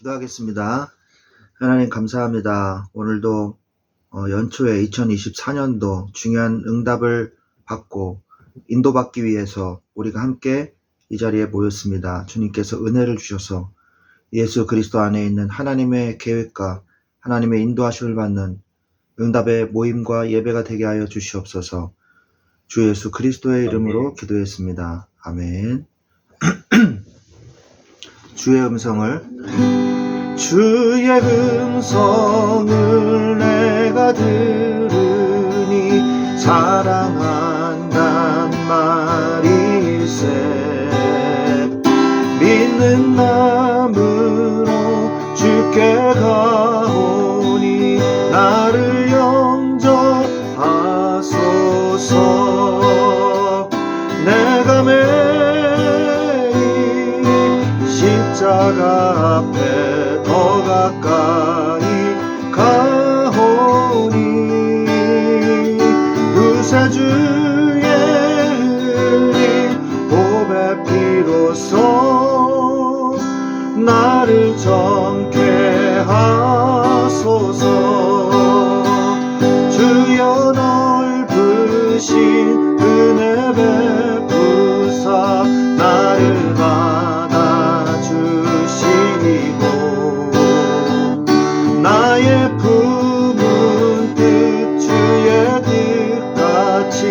기도하겠습니다. 하나님 감사합니다. 오늘도 연초에 2024년도 중요한 응답을 받고 인도받기 위해서 우리가 함께 이 자리에 모였습니다. 주님께서 은혜를 주셔서 예수 그리스도 안에 있는 하나님의 계획과 하나님의 인도하심을 받는 응답의 모임과 예배가 되게 하여 주시옵소서. 주 예수 그리스도의 이름으로 기도했습니다. 아멘. 주의 음성을 내가 들으니 사랑한단 말일세. 믿는 마음으로 주께 가오니 나를 영접하소서. 내가 매일 십자가 앞에 더 가까이 가오니 구세주의 흘린 보배 피로써 나를 정케 하소서. 주여 넓으신 은혜 베푸사 나를 받아주시고 나의 품은 뜻 주의 뜻같이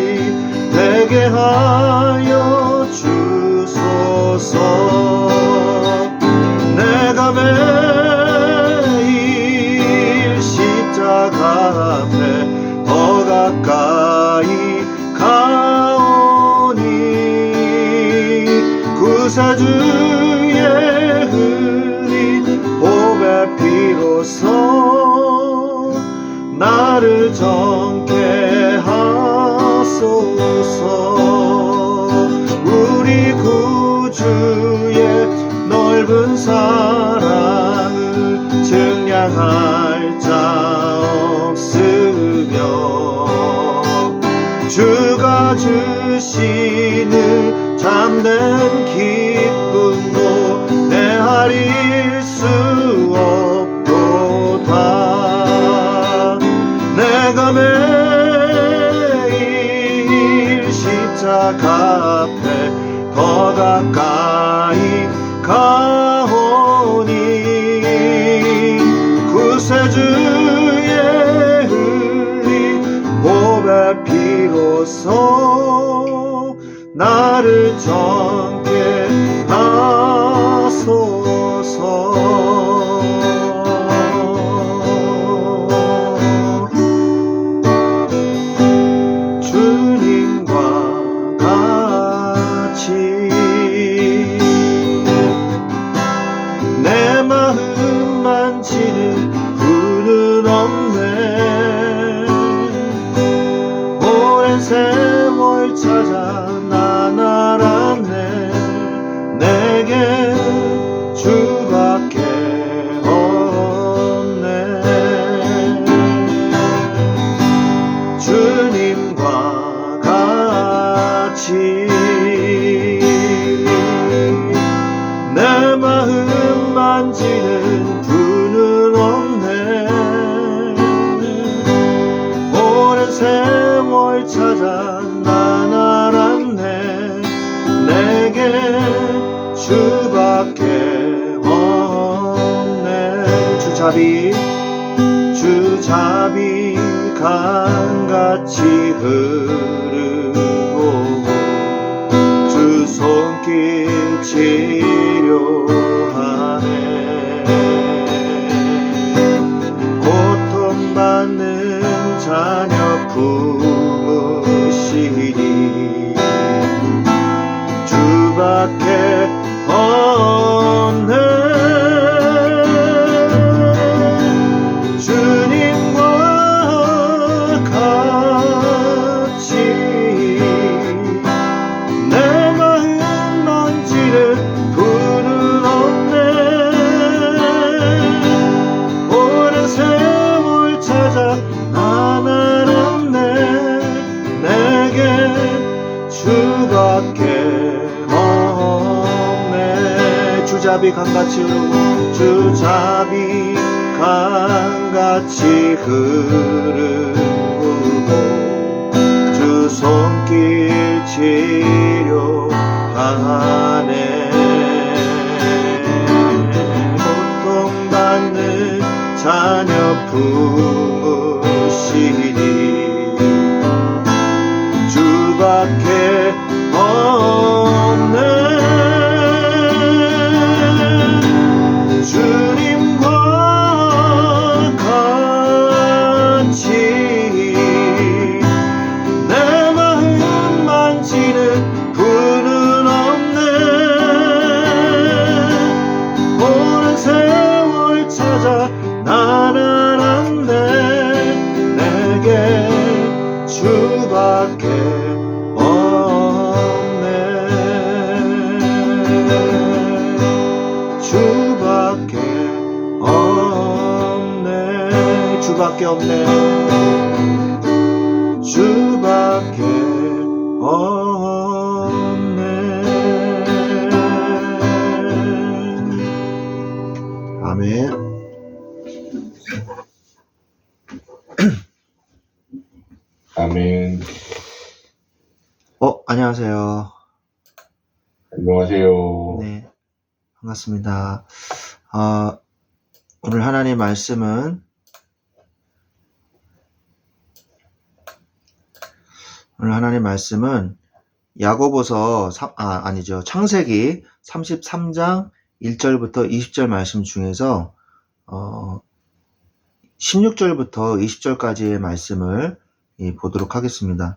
되게 하여 주소서. 내가 매일 십자가 앞에 더 가까이 가오니 구세주의 흘린 보배 피로써 나를 정케 하소서. 우리 구주의 넓은 사랑을 증량할 자 없으며 주가 주시는 참된 기쁨도 내하릴 수 없도다. 내가 매일 십자가 앞에 더 가까이 가오니 구세주의 흘린 보배 피로써 나를 정케 하소서. 주님과 같이 내 마음 만지는 분은 없네. 오랜 세월 찾아 난 알았네. 내게 주밖에 없네. 주님과 같이 내 마음 만지는 분은 없네. 오랜 세월 찾아 난 알았네. 내게 주밖에 없네. 주잡이 강같이 흐르고 주 손길 치료하네. 고통받는 자녀 품으시니 주밖에 없네. 주님과 같이 내 마음 만지는 분은 없네. 오랜 세월 찾아 난 알았네. 내게 주밖에 없네. 주잡이 강같이 흐르고 무자비 강같이 흐르고 주 손길 치료하네. 고통받는 자녀 품으시니 주밖에 없네. 주님과 같이 내 마음 만지는 분은 없네. 오랜 세월 찾아 나는 안돼. 내게 주밖에 없네. 주밖에 없네. 주밖에 없네. 주밖에 없네. 아멘. 아멘. 안녕하세요. 안녕하세요. 네, 반갑습니다. 오늘 하나님 말씀은 야고보서 창세기 33장 1절부터 20절 말씀 중에서 16절부터 20절까지의 말씀을 보도록 하겠습니다.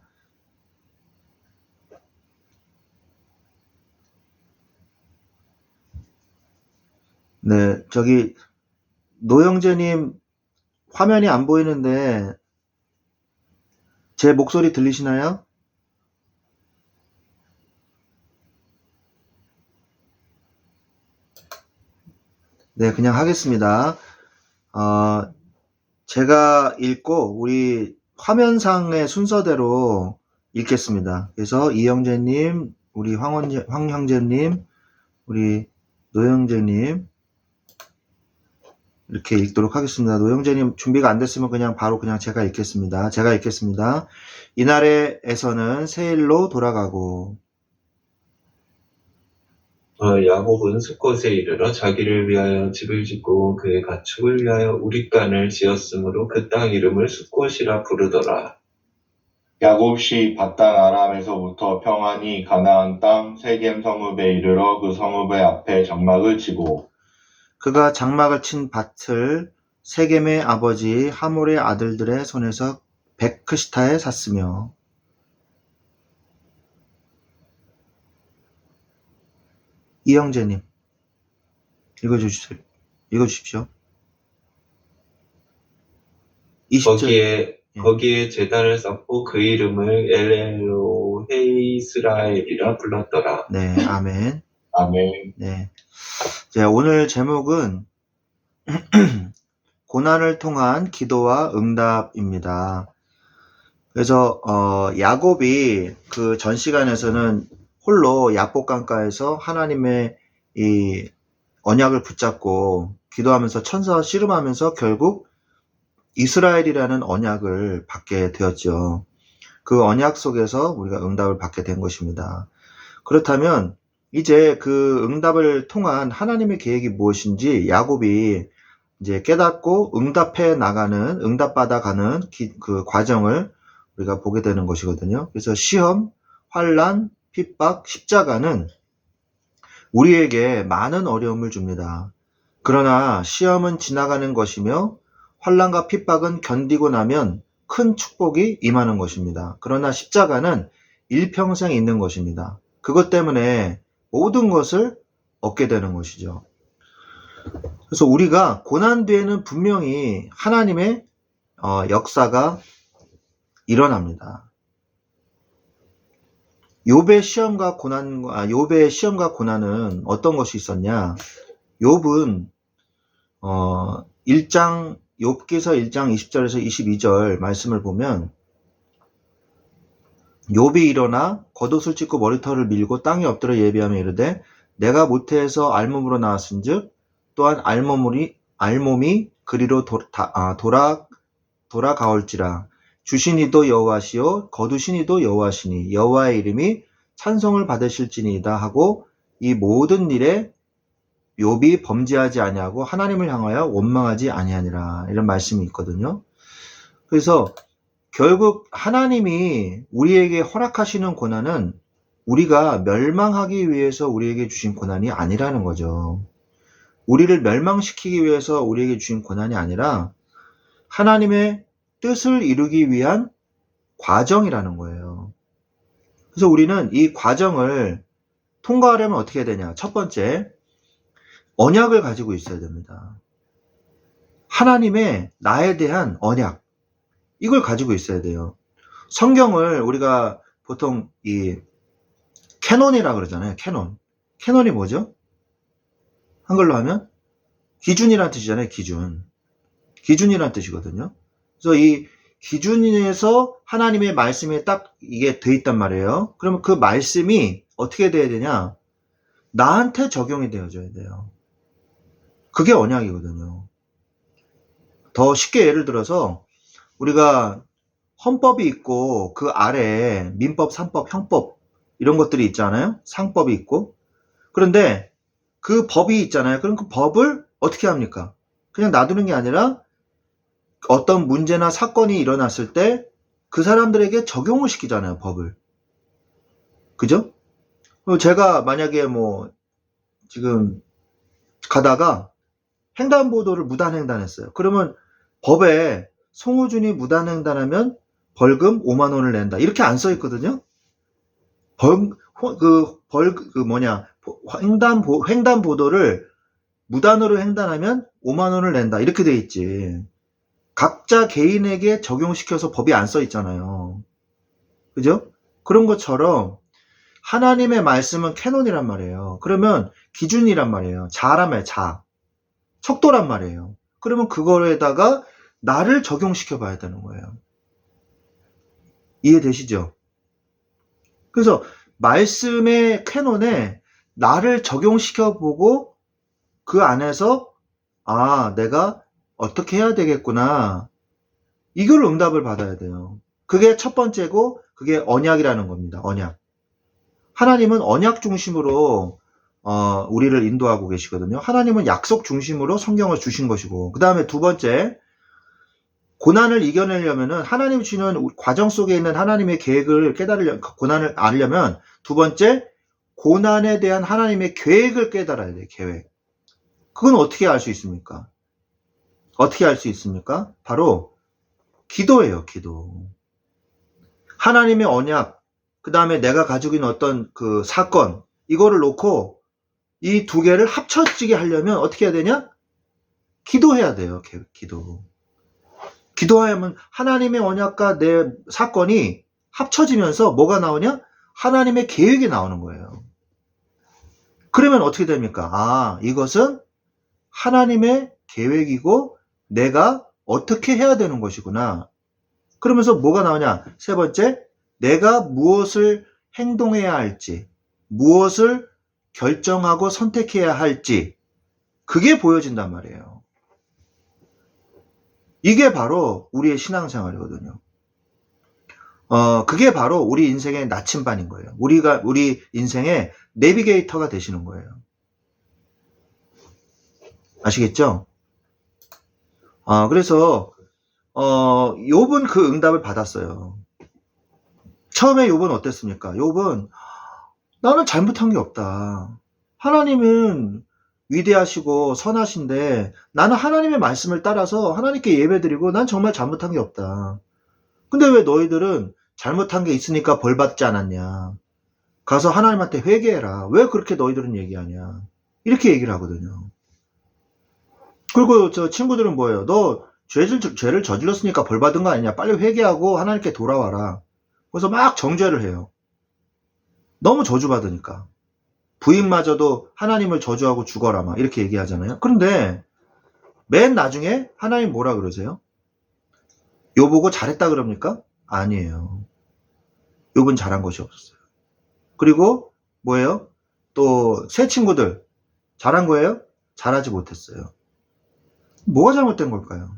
네, 저기 노영재님 화면이 안 보이는데 제 목소리 들리시나요? 네, 그냥 하겠습니다. 제가 읽고 우리 화면상의 순서대로 읽겠습니다. 그래서 이영재님, 우리 황형재님, 우리 노영재님 이렇게 읽도록 하겠습니다. 노영재님 준비가 안 됐으면 그냥 제가 읽겠습니다. 이날에서는 세일로 돌아가고 야곱은 숫곳에 이르러 자기를 위하여 집을 짓고 그의 가축을 위하여 우릿간을 지었으므로 그 땅 이름을 숫곳이라 부르더라. 야곱이 밧단 아람에서부터 평안히 가나안 땅 세겜 성읍에 이르러 그 성읍의 앞에 장막을 치고 그가 장막을 친 밭을 세겜의 아버지 하몰의 아들들의 손에서 베크시타에 샀으며 이영재님 읽어주십시오. 20절. 거기에 제단을 쌓고 그 이름을 엘로헤이스라엘이라 불렀더라. 네, 아멘. 아멘. 네. 오늘 제목은 고난을 통한 기도와 응답입니다. 그래서 야곱이 그 전 시간에서는 홀로 야복강가에서 하나님의 이 언약을 붙잡고 기도하면서 천사와 씨름하면서 결국 이스라엘이라는 언약을 받게 되었죠. 그 언약 속에서 우리가 응답을 받게 된 것입니다. 그렇다면 이제 그 응답을 통한 하나님의 계획이 무엇인지 야곱이 이제 깨닫고 응답받아가는 그 과정을 우리가 보게 되는 것이거든요. 그래서 시험, 환난, 핍박, 십자가는 우리에게 많은 어려움을 줍니다. 그러나 시험은 지나가는 것이며 환난과 핍박은 견디고 나면 큰 축복이 임하는 것입니다. 그러나 십자가는 일평생 있는 것입니다. 그것 때문에 모든 것을 얻게 되는 것이죠. 그래서 우리가 고난 뒤에는 분명히 하나님의 역사가 일어납니다. 욥의 시험과 고난은 어떤 것이 있었냐? 욥은 욥기서 1장 20절에서 22절 말씀을 보면 욥이 일어나 겉옷을 찢고 머리털을 밀고 땅에 엎드려 예비하며 이르되 내가 모태에서 알몸으로 나왔은즉 또한 알몸이 그리로 돌아가올지라. 주신이도 여호와시요 거두신이도 여호와시니 여호와의 이름이 찬송을 받으실지니이다 하고 이 모든 일에 욥이 범죄하지 아니하고 하나님을 향하여 원망하지 아니하니라. 이런 말씀이 있거든요. 그래서 결국 하나님이 우리에게 허락하시는 고난은 우리가 멸망하기 위해서 우리에게 주신 고난이 아니라는 거죠. 우리를 멸망시키기 위해서 우리에게 주신 고난이 아니라 하나님의 뜻을 이루기 위한 과정이라는 거예요. 그래서 우리는 이 과정을 통과하려면 어떻게 해야 되냐? 첫 번째, 언약을 가지고 있어야 됩니다. 하나님의 나에 대한 언약, 이걸 가지고 있어야 돼요. 성경을 우리가 보통 이 캐논이라 그러잖아요. 캐논. 캐논이 뭐죠? 한글로 하면 기준이란 뜻이잖아요. 기준. 기준이란 뜻이거든요. 그래서 이 기준에서 하나님의 말씀에 딱 이게 돼 있단 말이에요. 그러면 그 말씀이 어떻게 돼야 되냐? 나한테 적용이 되어져야 돼요. 그게 언약이거든요. 더 쉽게 예를 들어서 우리가 헌법이 있고 그 아래에 민법, 상법, 형법 이런 것들이 있잖아요. 상법이 있고. 그런데 그 법이 있잖아요. 그럼 그 법을 어떻게 합니까? 그냥 놔두는 게 아니라 어떤 문제나 사건이 일어났을 때 그 사람들에게 적용을 시키잖아요. 법을. 그죠? 제가 만약에 뭐 지금 가다가 횡단보도를 무단횡단했어요. 그러면 법에 송우준이 무단횡단하면 벌금 5만 원을 낸다. 이렇게 안 써 있거든요. 횡단보도를 무단으로 횡단하면 5만 원을 낸다. 이렇게 돼 있지. 각자 개인에게 적용시켜서 법이 안 써 있잖아요. 그죠? 그런 것처럼 하나님의 말씀은 캐논이란 말이에요. 그러면 기준이란 말이에요. 자란 말이에요. 자. 척도란 말이에요. 그러면 그거에다가 나를 적용시켜 봐야 되는 거예요. 이해되시죠? 그래서 말씀의 캐논에 나를 적용시켜 보고 그 안에서 내가 어떻게 해야 되겠구나. 이걸 응답을 받아야 돼요. 그게 첫 번째고 그게 언약이라는 겁니다. 언약. 하나님은 언약 중심으로 우리를 인도하고 계시거든요. 하나님은 약속 중심으로 성경을 주신 것이고, 그 다음에 두 번째, 고난을 이겨내려면은 하나님이 주는 과정 속에 있는 하나님의 계획을 고난을 알려면 두 번째, 고난에 대한 하나님의 계획을 깨달아야 돼요. 계획. 그건 어떻게 알 수 있습니까? 어떻게 알 수 있습니까? 바로 기도예요. 기도. 하나님의 언약, 그 다음에 내가 가지고 있는 어떤 그 사건, 이거를 놓고 이 두 개를 합쳐지게 하려면 어떻게 해야 되냐? 기도해야 돼요. 기도. 기도하면 하나님의 언약과 내 사건이 합쳐지면서 뭐가 나오냐? 하나님의 계획이 나오는 거예요. 그러면 어떻게 됩니까? 이것은 하나님의 계획이고 내가 어떻게 해야 되는 것이구나. 그러면서 뭐가 나오냐? 세 번째, 내가 무엇을 행동해야 할지, 무엇을 결정하고 선택해야 할지, 그게 보여진단 말이에요. 이게 바로 우리의 신앙생활이거든요. 그게 바로 우리 인생의 나침반인 거예요. 우리 인생의 내비게이터가 되시는 거예요. 아시겠죠? 그래서 욥은 그 응답을 받았어요. 처음에 욥은 어땠습니까? 욥은 나는 잘못한 게 없다. 하나님은 위대하시고 선하신데 나는 하나님의 말씀을 따라서 하나님께 예배드리고 난 정말 잘못한 게 없다. 근데 왜 너희들은 잘못한 게 있으니까 벌 받지 않았냐? 가서 하나님한테 회개해라. 왜 그렇게 너희들은 얘기하냐? 이렇게 얘기를 하거든요. 그리고 저 친구들은 뭐예요? 너 죄를 저질렀으니까 벌 받은 거 아니냐? 빨리 회개하고 하나님께 돌아와라. 그래서 막 정죄를 해요. 너무 저주받으니까. 부인마저도 하나님을 저주하고 죽어라 막 이렇게 얘기하잖아요. 그런데 맨 나중에 하나님 뭐라 그러세요? 욥보고 잘했다 그럽니까? 아니에요. 욥은 잘한 것이 없었어요. 그리고 뭐예요? 또 새 친구들 잘한 거예요? 잘하지 못했어요. 뭐가 잘못된 걸까요?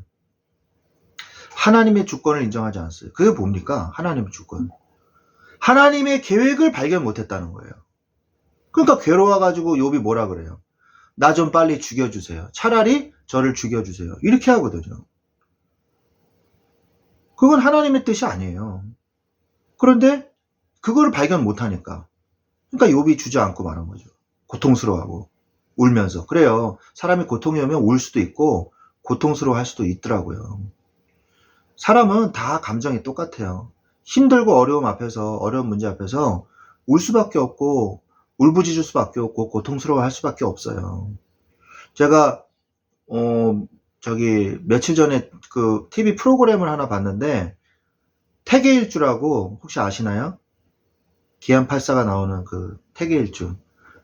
하나님의 주권을 인정하지 않았어요. 그게 뭡니까? 하나님의 주권. 하나님의 계획을 발견 못했다는 거예요. 그러니까 괴로워가지고 욥이 뭐라 그래요? 나 좀 빨리 죽여주세요. 차라리 저를 죽여주세요. 이렇게 하거든요. 그건 하나님의 뜻이 아니에요. 그런데 그걸 발견 못하니까. 그러니까 욥이 주저앉고 마는 거죠. 고통스러워하고 울면서. 그래요. 사람이 고통이 오면 울 수도 있고 고통스러워할 수도 있더라고요. 사람은 다 감정이 똑같아요. 힘들고 어려운 문제 앞에서 울 수밖에 없고 울부짖을 수밖에 없고 고통스러워할 수밖에 없어요. 제가 며칠 전에 그 TV 프로그램을 하나 봤는데 태계일주라고 혹시 아시나요? 기안84가 나오는 그 태계일주.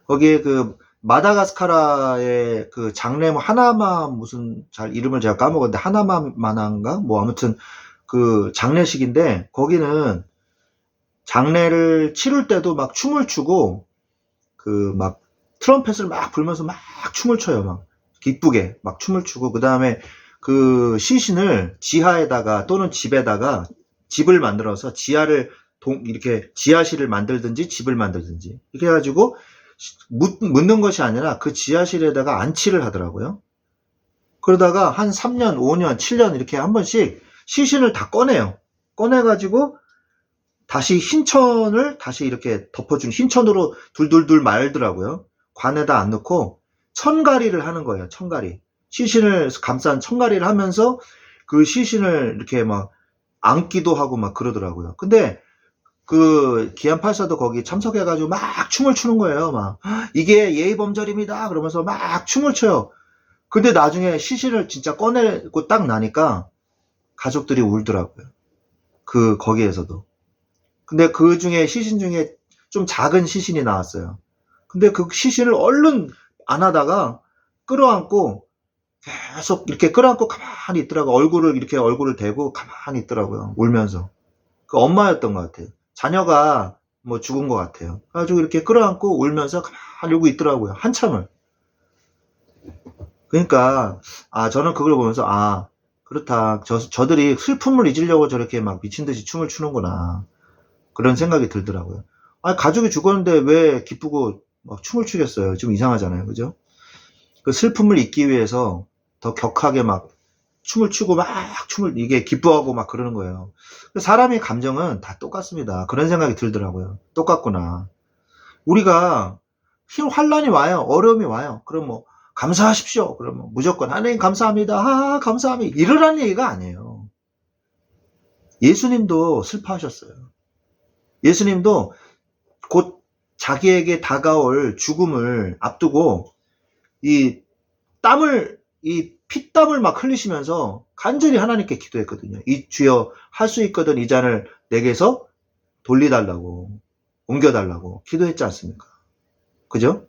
거기에 그 마다가스카라의 그 장례 하나마 무슨 잘 이름을 제가 까먹었는데 하나마 만화인가? 뭐 아무튼 그 장례식인데 거기는 장례를 치를 때도 막 춤을 추고 그 막 트럼펫을 막 불면서 막 춤을 춰요. 막 기쁘게 막 춤을 추고 그 다음에 그 시신을 지하에다가 또는 집에다가 집을 만들어서 지하를 이렇게 지하실을 만들든지 집을 만들든지 이렇게 해가지고 묻는 것이 아니라 그 지하실에다가 안치를 하더라고요. 그러다가 한 3년, 5년, 7년 이렇게 한 번씩 시신을 다 꺼내요. 꺼내가지고 다시 흰천을 다시 이렇게 덮어준 흰천으로 둘둘둘 말더라고요. 관에다 안 넣고 천가리를 하는 거예요. 천가리. 시신을 감싼 천가리를 하면서 그 시신을 이렇게 막 안기도 하고 막 그러더라고요. 근데 그 기안84도 거기 참석해가지고 막 춤을 추는 거예요. 막 이게 예의범절입니다. 그러면서 막 춤을 춰요. 근데 나중에 시신을 진짜 꺼내고 딱 나니까 가족들이 울더라고요. 거기에서도. 근데 그 중에 시신 중에 좀 작은 시신이 나왔어요. 근데 그 시신을 얼른 안 하다가 끌어안고 계속 이렇게 끌어안고 가만히 있더라고요. 얼굴을 대고 가만히 있더라고요. 울면서. 그 엄마였던 것 같아요. 자녀가 뭐 죽은 것 같아요. 그래가지고 이렇게 끌어안고 울면서 가만히 울고 있더라고요. 한참을. 그러니까 저는 그걸 보면서 그렇다. 저들이 슬픔을 잊으려고 저렇게 막 미친 듯이 춤을 추는구나. 그런 생각이 들더라고요. 가족이 죽었는데 왜 기쁘고 막 춤을 추겠어요? 좀 이상하잖아요. 그죠? 그 슬픔을 잊기 위해서 더 격하게 막 춤을 추고 이게 기뻐하고 막 그러는 거예요. 사람의 감정은 다 똑같습니다. 그런 생각이 들더라고요. 똑같구나. 우리가 환란이 와요. 어려움이 와요. 그럼 뭐 감사하십시오. 그러면 무조건 하나님 감사합니다. 감사합니다. 이러라는 얘기가 아니에요. 예수님도 슬퍼하셨어요. 예수님도 곧 자기에게 다가올 죽음을 앞두고 이 피땀을 막 흘리시면서 간절히 하나님께 기도했거든요. 이 주여 할 수 있거든 이 잔을 내게서 돌리달라고 옮겨달라고 기도했지 않습니까? 그죠?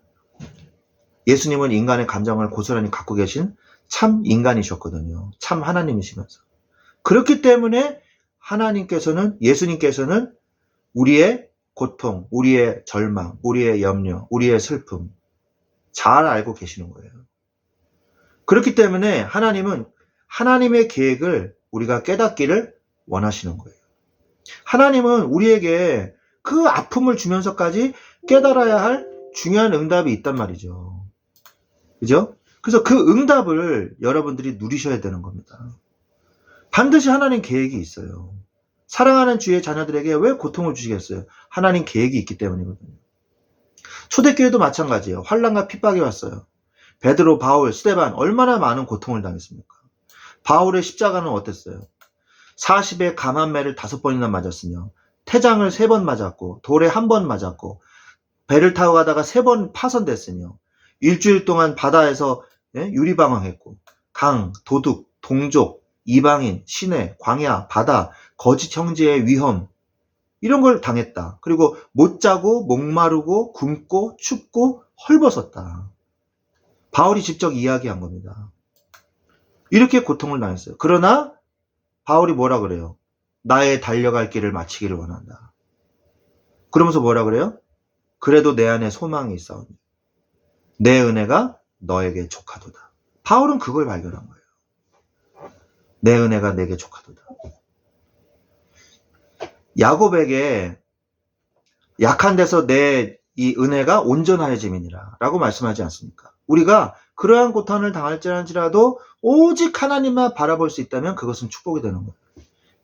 예수님은 인간의 감정을 고스란히 갖고 계신 참 인간이셨거든요. 참 하나님이시면서. 그렇기 때문에 예수님께서는 우리의 고통, 우리의 절망, 우리의 염려, 우리의 슬픔 잘 알고 계시는 거예요. 그렇기 때문에 하나님은 하나님의 계획을 우리가 깨닫기를 원하시는 거예요. 하나님은 우리에게 그 아픔을 주면서까지 깨달아야 할 중요한 응답이 있단 말이죠. 그죠? 그래서 그 응답을 여러분들이 누리셔야 되는 겁니다. 반드시 하나님 계획이 있어요. 사랑하는 주의 자녀들에게 왜 고통을 주시겠어요? 하나님 계획이 있기 때문이거든요. 초대교회도 마찬가지예요. 환난과 핍박이 왔어요. 베드로, 바울, 스데반 얼마나 많은 고통을 당했습니까? 바울의 십자가는 어땠어요? 40의 감한매를 5번이나 맞았으며 태장을 3번 맞았고 돌에 1번 맞았고 배를 타고 가다가 3번 파손됐으며 일주일 동안 바다에서 유리방황했고 강, 도둑, 동족, 이방인, 시내, 광야, 바다, 거짓 형제의 위험 이런 걸 당했다. 그리고 못 자고 목마르고 굶고 춥고 헐벗었다. 바울이 직접 이야기한 겁니다. 이렇게 고통을 당했어요. 그러나 바울이 뭐라 그래요? 나의 달려갈 길을 마치기를 원한다. 그러면서 뭐라 그래요? 그래도 내 안에 소망이 있사오니 내 은혜가 너에게 족하도다. 바울은 그걸 발견한 거예요. 내 은혜가 내게 족하도다. 야곱에게 약한 데서 내 이 은혜가 온전하여짐이니라 라고 말씀하지 않습니까? 우리가 그러한 고난을 당할지라도 오직 하나님만 바라볼 수 있다면 그것은 축복이 되는 거예요.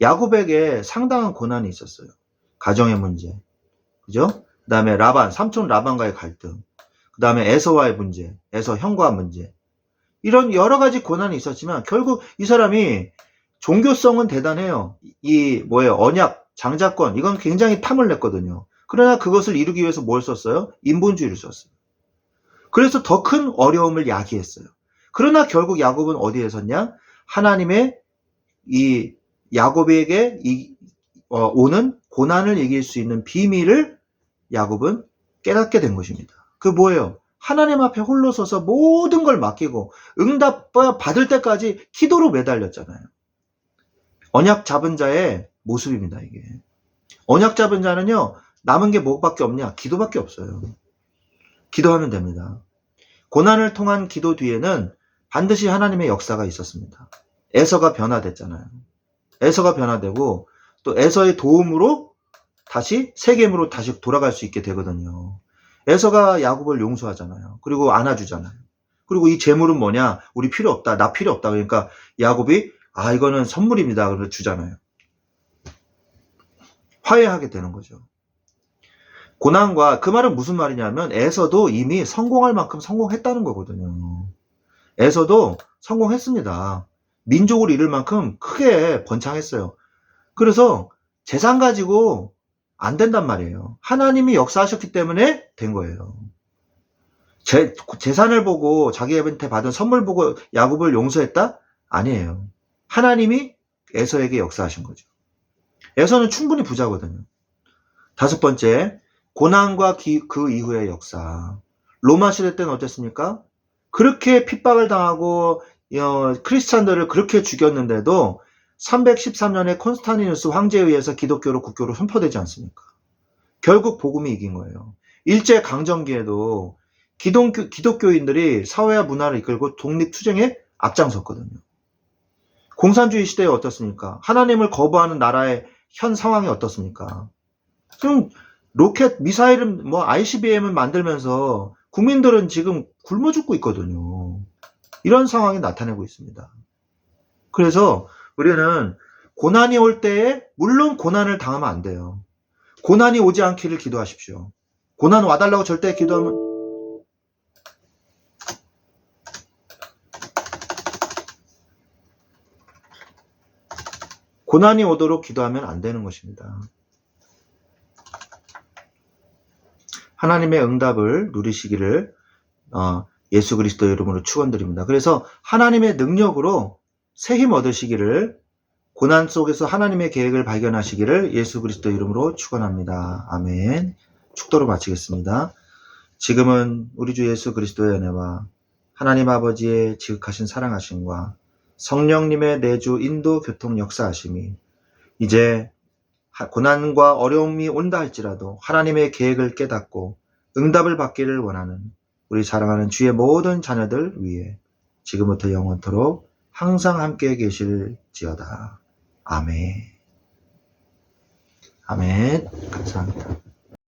야곱에게 상당한 고난이 있었어요. 가정의 문제, 그죠? 그 다음에 삼촌 라반과의 갈등, 그 다음에 에서와의 문제, 에서 형과 문제, 이런 여러 가지 고난이 있었지만 결국 이 사람이 종교성은 대단해요. 언약, 장자권, 이건 굉장히 탐을 냈거든요. 그러나 그것을 이루기 위해서 뭘 썼어요? 인본주의를 썼어요. 그래서 더 큰 어려움을 야기했어요. 그러나 결국 야곱은 어디에 섰냐? 하나님의 이 야곱에게 오는 고난을 이길 수 있는 비밀을 야곱은 깨닫게 된 것입니다. 그 뭐예요? 하나님 앞에 홀로 서서 모든 걸 맡기고 응답 받을 때까지 기도로 매달렸잖아요. 언약 잡은 자의 모습입니다, 이게. 언약 잡은 자는요, 남은 게 뭐밖에 없냐? 기도밖에 없어요. 기도하면 됩니다. 고난을 통한 기도 뒤에는 반드시 하나님의 역사가 있었습니다. 에서가 변화됐잖아요. 에서가 변화되고 또 에서의 도움으로 다시 세겜으로 다시 돌아갈 수 있게 되거든요. 에서가 야곱을 용서하잖아요. 그리고 안아주잖아요. 그리고 이 재물은 뭐냐? 우리 필요 없다. 나 필요 없다. 그러니까 야곱이 이거는 선물입니다. 그래서 주잖아요. 화해하게 되는 거죠. 고난과 그 말은 무슨 말이냐면 에서도 이미 성공할 만큼 성공했다는 거거든요. 에서도 성공했습니다. 민족을 이룰 만큼 크게 번창했어요. 그래서 재산 가지고 안 된단 말이에요. 하나님이 역사하셨기 때문에 된 거예요. 재산을 보고 자기한테 받은 선물 보고 야곱을 용서했다? 아니에요. 하나님이 에서에게 역사하신 거죠. 에서는 충분히 부자거든요. 5번째, 고난과 그 이후의 역사. 로마 시대 때는 어땠습니까? 그렇게 핍박을 당하고 크리스찬들을 그렇게 죽였는데도 313년에 콘스탄티누스 황제에 의해서 기독교로 국교로 선포되지 않습니까? 결국 복음이 이긴 거예요. 일제강점기에도 기독교인들이 사회와 문화를 이끌고 독립투쟁에 앞장섰거든요. 공산주의 시대에 어떻습니까? 하나님을 거부하는 나라의 현 상황이 어떻습니까? 지금 로켓, 미사일은 ICBM을 만들면서 국민들은 지금 굶어 죽고 있거든요. 이런 상황이 나타내고 있습니다. 그래서 우리는 고난이 올 때에 물론 고난을 당하면 안 돼요. 고난이 오지 않기를 기도하십시오. 고난 와달라고 절대 기도하면 고난이 오도록 기도하면 안 되는 것입니다. 하나님의 응답을 누리시기를 예수 그리스도의 이름으로 축원드립니다. 그래서 하나님의 능력으로 새 힘 얻으시기를, 고난 속에서 하나님의 계획을 발견하시기를 예수 그리스도의 이름으로 축원합니다. 아멘. 축도로 마치겠습니다. 지금은 우리 주 예수 그리스도의 은혜와 하나님 아버지의 지극하신 사랑하심과 성령님의 내주 인도 교통 역사하심이 이제 고난과 어려움이 온다 할지라도 하나님의 계획을 깨닫고 응답을 받기를 원하는 우리 사랑하는 주의 모든 자녀들 위해 지금부터 영원토록 항상 함께 계실지어다. 아멘. 아멘. 감사합니다.